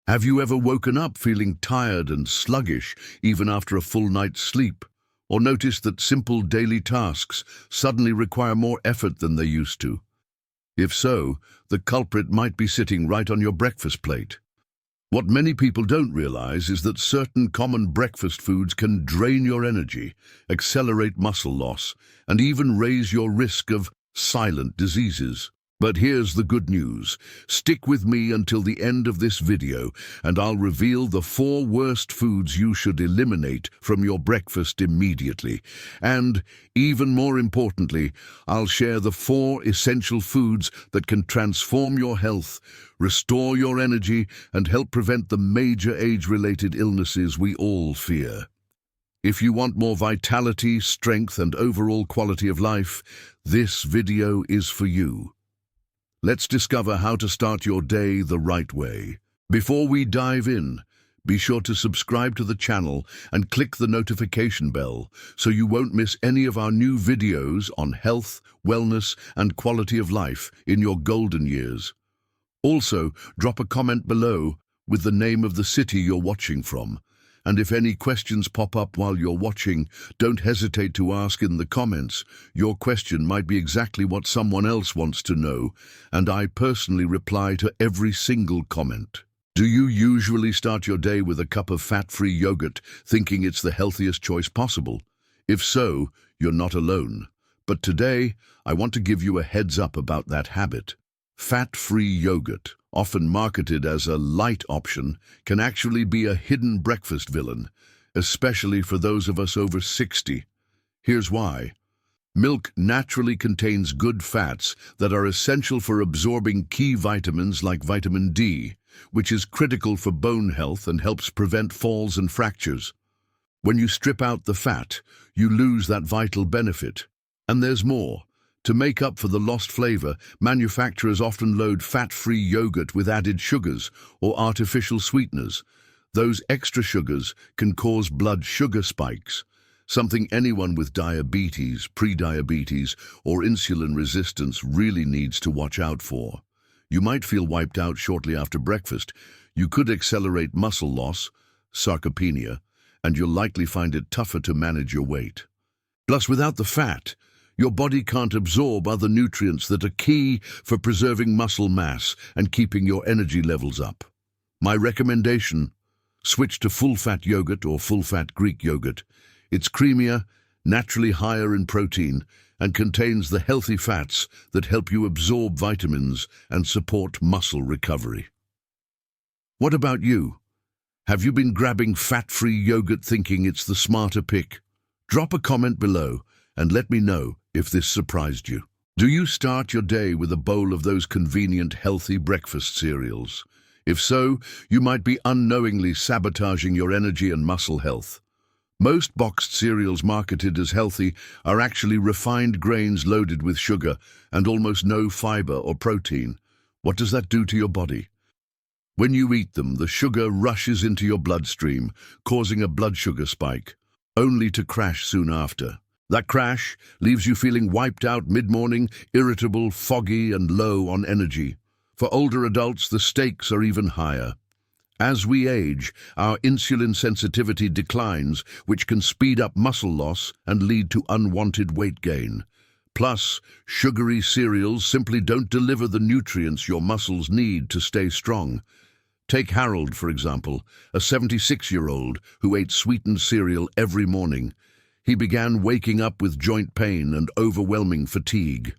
Have you ever woken up feeling tired and sluggish even after a full night's sleep? Or noticed that simple daily tasks suddenly require more effort than they used to? If so, the culprit might be sitting right on your breakfast plate. What many people don't realize is that certain common breakfast foods can drain your energy, accelerate muscle loss, and even raise your risk of silent diseases. But here's the good news. Stick with me until the end of this video, and I'll reveal the 4 worst foods you should eliminate from your breakfast immediately. And, even more importantly, I'll share the 4 essential foods that can transform your health, restore your energy, and help prevent the major age-related illnesses we all fear. If you want more vitality, strength, and overall quality of life, this video is for you. Let's discover how to start your day the right way. Before we dive in, be sure to subscribe to the channel and click the notification bell so you won't miss any of our new videos on health, wellness, and quality of life in your golden years. Also, drop a comment below with the name of the city you're watching from. And if any questions pop up while you're watching, don't hesitate to ask in the comments. Your question might be exactly what someone else wants to know, and I personally reply to every single comment. Do you usually start your day with a cup of fat-free yogurt, thinking it's the healthiest choice possible? If so, you're not alone. But today, I want to give you a heads up about that habit. Fat-free yogurt, often marketed as a light option, can actually be a hidden breakfast villain, especially for those of us over 60. Here's why. Milk naturally contains good fats that are essential for absorbing key vitamins like vitamin D, which is critical for bone health and helps prevent falls and fractures. When you strip out the fat, you lose that vital benefit. And there's more. To make up for the lost flavor, manufacturers often load fat-free yogurt with added sugars or artificial sweeteners. Those extra sugars can cause blood sugar spikes, something anyone with diabetes, prediabetes, or insulin resistance really needs to watch out for. You might feel wiped out shortly after breakfast. You could accelerate muscle loss, sarcopenia, and you'll likely find it tougher to manage your weight. Plus, without the fat, your body can't absorb other nutrients that are key for preserving muscle mass and keeping your energy levels up. My recommendation: switch to full-fat yogurt or full-fat Greek yogurt. It's creamier, naturally higher in protein, and contains the healthy fats that help you absorb vitamins and support muscle recovery. What about you? Have you been grabbing fat-free yogurt thinking it's the smarter pick? Drop a comment below and let me know if this surprised you. Do you start your day with a bowl of those convenient, healthy breakfast cereals? If so, you might be unknowingly sabotaging your energy and muscle health. Most boxed cereals marketed as healthy are actually refined grains loaded with sugar and almost no fiber or protein. What does that do to your body? When you eat them, the sugar rushes into your bloodstream, causing a blood sugar spike, only to crash soon after. That crash leaves you feeling wiped out mid-morning, irritable, foggy, and low on energy. For older adults, the stakes are even higher. As we age, our insulin sensitivity declines, which can speed up muscle loss and lead to unwanted weight gain. Plus, sugary cereals simply don't deliver the nutrients your muscles need to stay strong. Take Harold, for example, a 76-year-old who ate sweetened cereal every morning. He began waking up with joint pain and overwhelming fatigue.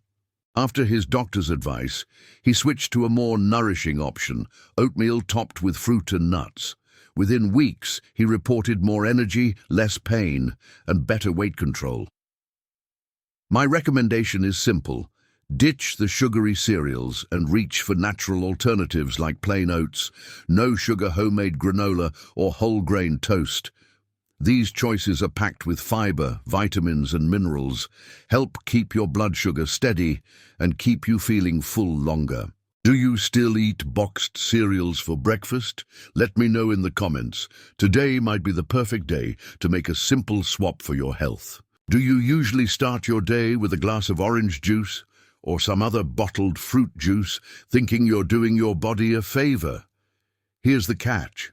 After his doctor's advice, he switched to a more nourishing option, oatmeal topped with fruit and nuts. Within weeks, he reported more energy, less pain, and better weight control. My recommendation is simple. Ditch the sugary cereals and reach for natural alternatives like plain oats, no-sugar homemade granola, or whole-grain toast. These choices are packed with fiber, vitamins, and minerals, help keep your blood sugar steady, and keep you feeling full longer. Do you still eat boxed cereals for breakfast? Let me know in the comments. Today might be the perfect day to make a simple swap for your health. Do you usually start your day with a glass of orange juice or some other bottled fruit juice, thinking you're doing your body a favor? Here's the catch.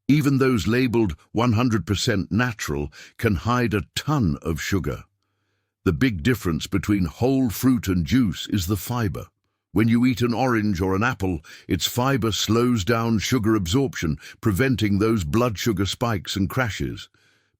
Even those labeled 100% natural can hide a ton of sugar. The big difference between whole fruit and juice is the fiber. When you eat an orange or an apple, its fiber slows down sugar absorption, preventing those blood sugar spikes and crashes.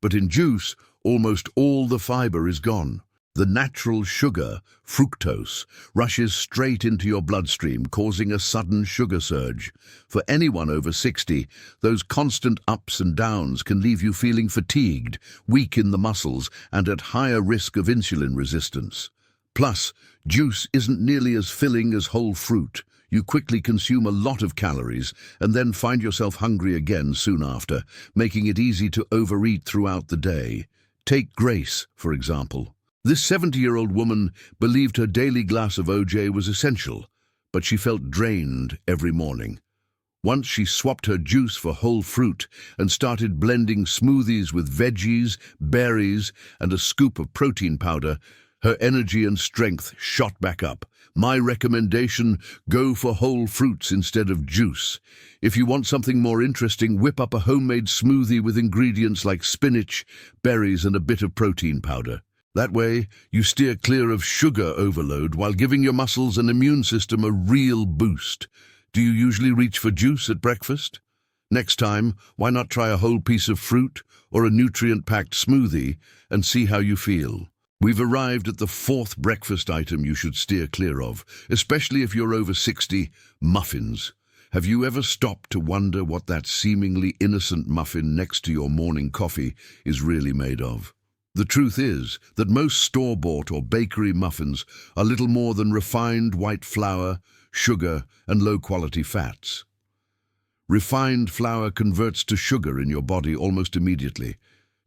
But in juice, almost all the fiber is gone. The natural sugar, fructose, rushes straight into your bloodstream, causing a sudden sugar surge. For anyone over 60, those constant ups and downs can leave you feeling fatigued, weak in the muscles, and at higher risk of insulin resistance. Plus, juice isn't nearly as filling as whole fruit. You quickly consume a lot of calories and then find yourself hungry again soon after, making it easy to overeat throughout the day. Take Grace, for example. This 70-year-old woman believed her daily glass of OJ was essential, but she felt drained every morning. Once she swapped her juice for whole fruit and started blending smoothies with veggies, berries, and a scoop of protein powder, her energy and strength shot back up. My recommendation, go for whole fruits instead of juice. If you want something more interesting, whip up a homemade smoothie with ingredients like spinach, berries, and a bit of protein powder. That way, you steer clear of sugar overload while giving your muscles and immune system a real boost. Do you usually reach for juice at breakfast? Next time, why not try a whole piece of fruit or a nutrient-packed smoothie and see how you feel? We've arrived at the fourth breakfast item you should steer clear of, especially if you're over 60, muffins. Have you ever stopped to wonder what that seemingly innocent muffin next to your morning coffee is really made of? The truth is that most store-bought or bakery muffins are little more than refined white flour, sugar, and low-quality fats. Refined flour converts to sugar in your body almost immediately,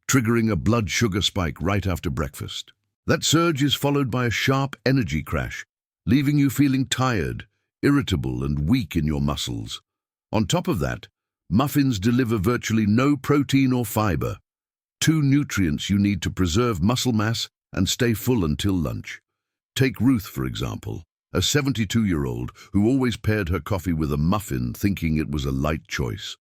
triggering a blood sugar spike right after breakfast. That surge is followed by a sharp energy crash, leaving you feeling tired, irritable, and weak in your muscles. On top of that, muffins deliver virtually no protein or fiber, two nutrients you need to preserve muscle mass and stay full until lunch. Take Ruth, for example, a 72-year-old who always paired her coffee with a muffin thinking it was a light choice.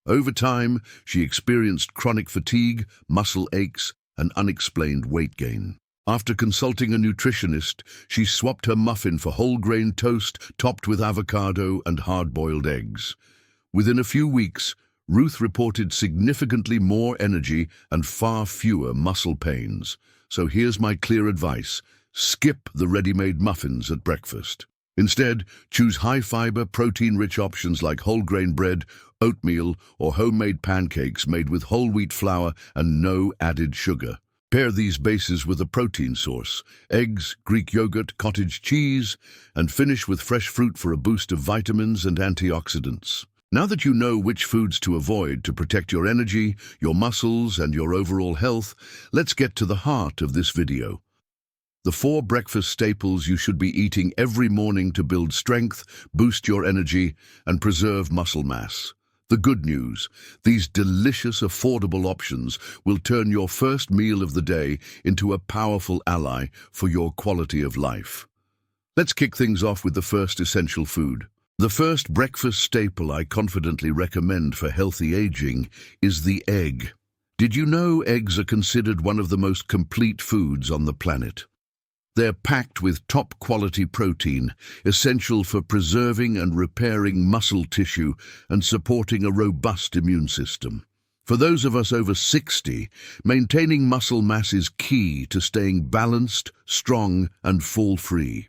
Over time, she experienced chronic fatigue, muscle aches, and unexplained weight gain. After consulting a nutritionist, she swapped her muffin for whole-grain toast topped with avocado and hard-boiled eggs. Within a few weeks, Ruth reported significantly more energy and far fewer muscle pains. So here's my clear advice. Skip the ready-made muffins at breakfast. Instead, choose high-fiber, protein-rich options like whole-grain bread, oatmeal, or homemade pancakes made with whole wheat flour and no added sugar. Pair these bases with a protein source, eggs, Greek yogurt, cottage cheese, and finish with fresh fruit for a boost of vitamins and antioxidants. Now that you know which foods to avoid to protect your energy, your muscles, and your overall health, let's get to the heart of this video. The 4 breakfast staples you should be eating every morning to build strength, boost your energy, and preserve muscle mass. The good news, these delicious, affordable options will turn your first meal of the day into a powerful ally for your quality of life. Let's kick things off with the first essential food. The first breakfast staple I confidently recommend for healthy aging is the egg. Did you know eggs are considered one of the most complete foods on the planet? They're packed with top-quality protein, essential for preserving and repairing muscle tissue and supporting a robust immune system. For those of us over 60, maintaining muscle mass is key to staying balanced, strong, and fall-free.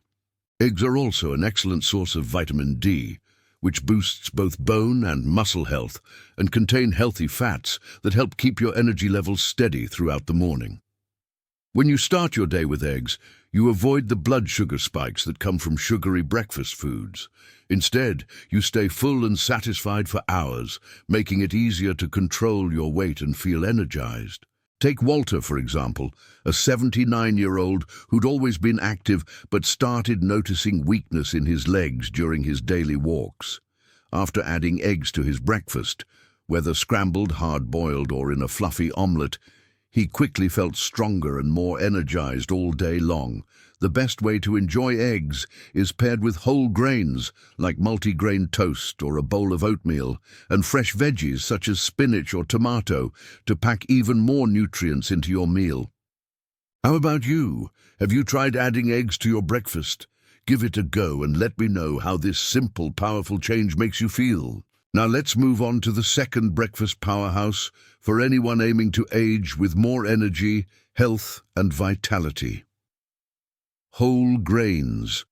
Eggs are also an excellent source of vitamin D, which boosts both bone and muscle health and contain healthy fats that help keep your energy levels steady throughout the morning. When you start your day with eggs, you avoid the blood sugar spikes that come from sugary breakfast foods. Instead, you stay full and satisfied for hours, making it easier to control your weight and feel energized. Take Walter, for example, a 79-year-old who'd always been active but started noticing weakness in his legs during his daily walks. After adding eggs to his breakfast, whether scrambled, hard-boiled, or in a fluffy omelette, he quickly felt stronger and more energized all day long. the best way to enjoy eggs is paired with whole grains like multi-grain toast or a bowl of oatmeal, and fresh veggies such as spinach or tomato to pack even more nutrients into your meal. How about you? Have you tried adding eggs to your breakfast? Give it a go and let me know how this simple, powerful change makes you feel. Now let's move on to the second breakfast powerhouse for anyone aiming to age with more energy, health, and vitality. Whole grains.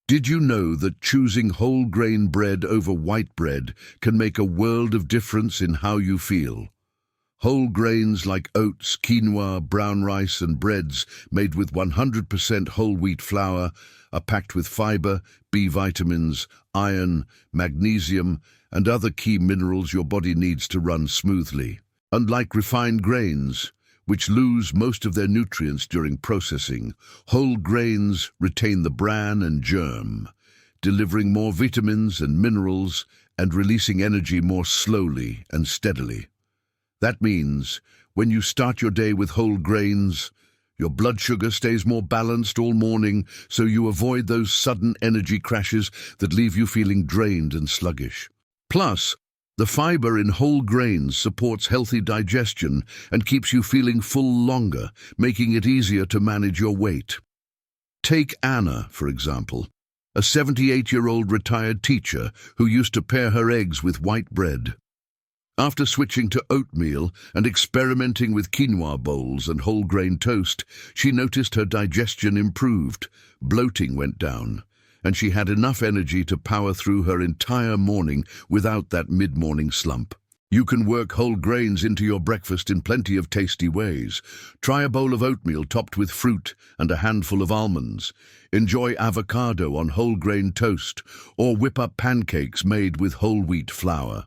Did you know that choosing whole grain bread over white bread can make a world of difference in how you feel? Whole grains like oats, quinoa, brown rice, and breads made with 100% whole wheat flour are packed with fiber, B vitamins, iron, magnesium, and other key minerals your body needs to run smoothly. Unlike refined grains, which lose most of their nutrients during processing, whole grains retain the bran and germ, delivering more vitamins and minerals and releasing energy more slowly and steadily. That means, when you start your day with whole grains, your blood sugar stays more balanced all morning, so you avoid those sudden energy crashes that leave you feeling drained and sluggish. Plus, the fiber in whole grains supports healthy digestion and keeps you feeling full longer, making it easier to manage your weight. Take Anna, for example, a 78-year-old retired teacher who used to pair her eggs with white bread. After switching to oatmeal and experimenting with quinoa bowls and whole grain toast, she noticed her digestion improved, bloating went down, and she had enough energy to power through her entire morning without that mid-morning slump. You can work whole grains into your breakfast in plenty of tasty ways. Try a bowl of oatmeal topped with fruit and a handful of almonds. Enjoy avocado on whole grain toast, or whip up pancakes made with whole wheat flour.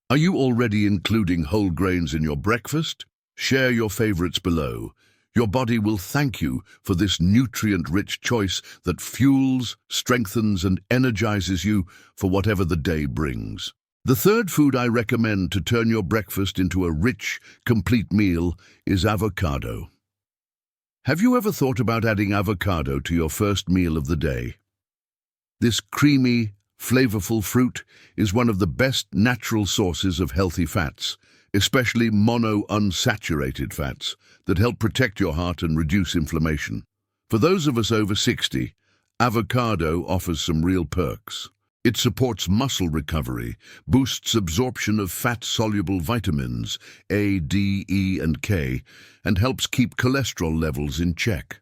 Are you already including whole grains in your breakfast? Share your favorites below. Your body will thank you for this nutrient-rich choice that fuels, strengthens, and energizes you for whatever the day brings. The third food I recommend to turn your breakfast into a rich, complete meal is avocado. Have you ever thought about adding avocado to your first meal of the day? This creamy, flavorful fruit is one of the best natural sources of healthy fats, especially monounsaturated fats that help protect your heart and reduce inflammation. For those of us over 60, avocado offers some real perks. It supports muscle recovery, boosts absorption of fat-soluble vitamins A, D, E, and K, and helps keep cholesterol levels in check.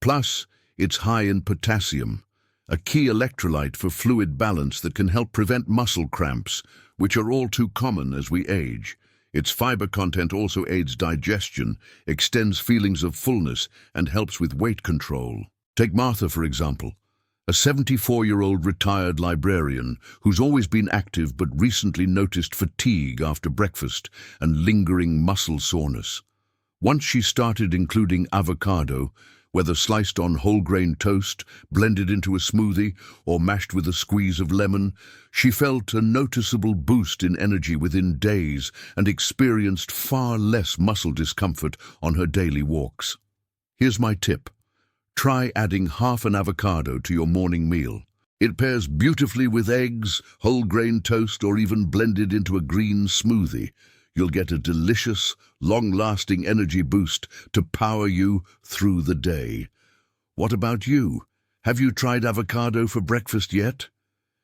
Plus, it's high in potassium, a key electrolyte for fluid balance that can help prevent muscle cramps, which are all too common as we age. Its fiber content also aids digestion, extends feelings of fullness, and helps with weight control. Take Martha, for example, a 74-year-old retired librarian who's always been active but recently noticed fatigue after breakfast and lingering muscle soreness. Once she started including avocado, whether sliced on whole grain toast, blended into a smoothie, or mashed with a squeeze of lemon, she felt a noticeable boost in energy within days and experienced far less muscle discomfort on her daily walks. Here's my tip. Try adding half an avocado to your morning meal. It pairs beautifully with eggs, whole grain toast, or even blended into a green smoothie. You'll get a delicious, long-lasting energy boost to power you through the day. What about you? Have you tried avocado for breakfast yet?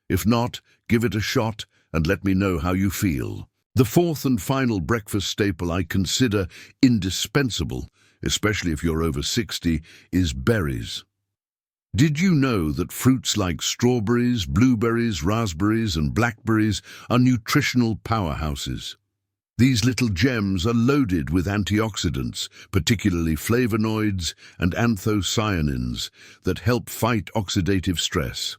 If not, give it a shot and let me know how you feel. The fourth and final breakfast staple I consider indispensable, especially if you're over 60, is berries. Did you know that fruits like strawberries, blueberries, raspberries, and blackberries are nutritional powerhouses? These little gems are loaded with antioxidants, particularly flavonoids and anthocyanins, that help fight oxidative stress.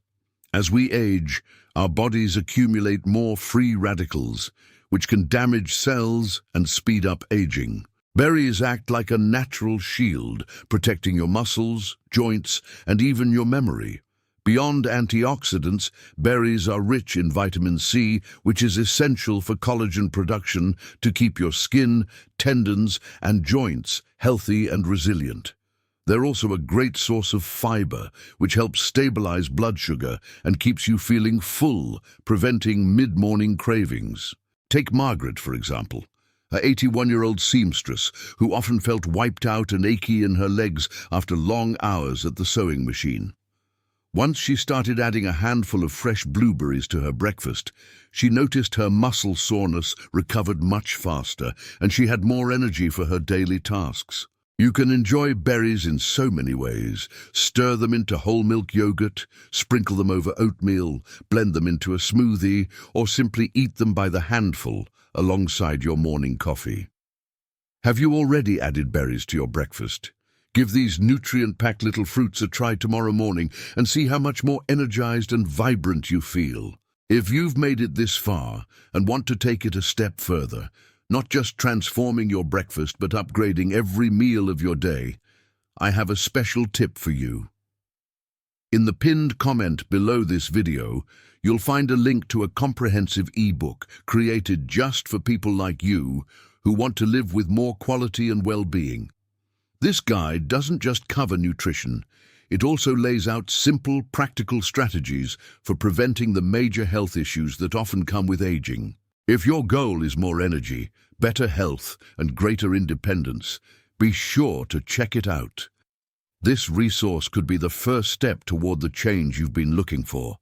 As we age, our bodies accumulate more free radicals, which can damage cells and speed up aging. Berries act like a natural shield, protecting your muscles, joints, and even your memory. Beyond antioxidants, berries are rich in vitamin C, which is essential for collagen production to keep your skin, tendons, and joints healthy and resilient. They're also a great source of fiber, which helps stabilize blood sugar and keeps you feeling full, preventing mid-morning cravings. Take Margaret, for example, a 81-year-old seamstress who often felt wiped out and achy in her legs after long hours at the sewing machine. Once she started adding a handful of fresh blueberries to her breakfast, she noticed her muscle soreness recovered much faster and she had more energy for her daily tasks. You can enjoy berries in so many ways. Stir them into whole milk yogurt, sprinkle them over oatmeal, blend them into a smoothie, or simply eat them by the handful alongside your morning coffee. Have you already added berries to your breakfast? Give these nutrient-packed little fruits a try tomorrow morning and see how much more energized and vibrant you feel. If you've made it this far and want to take it a step further, not just transforming your breakfast but upgrading every meal of your day, I have a special tip for you. In the pinned comment below this video, you'll find a link to a comprehensive ebook created just for people like you who want to live with more quality and well-being. This guide doesn't just cover nutrition, it also lays out simple, practical strategies for preventing the major health issues that often come with aging. If your goal is more energy, better health, and greater independence, be sure to check it out. This resource could be the first step toward the change you've been looking for.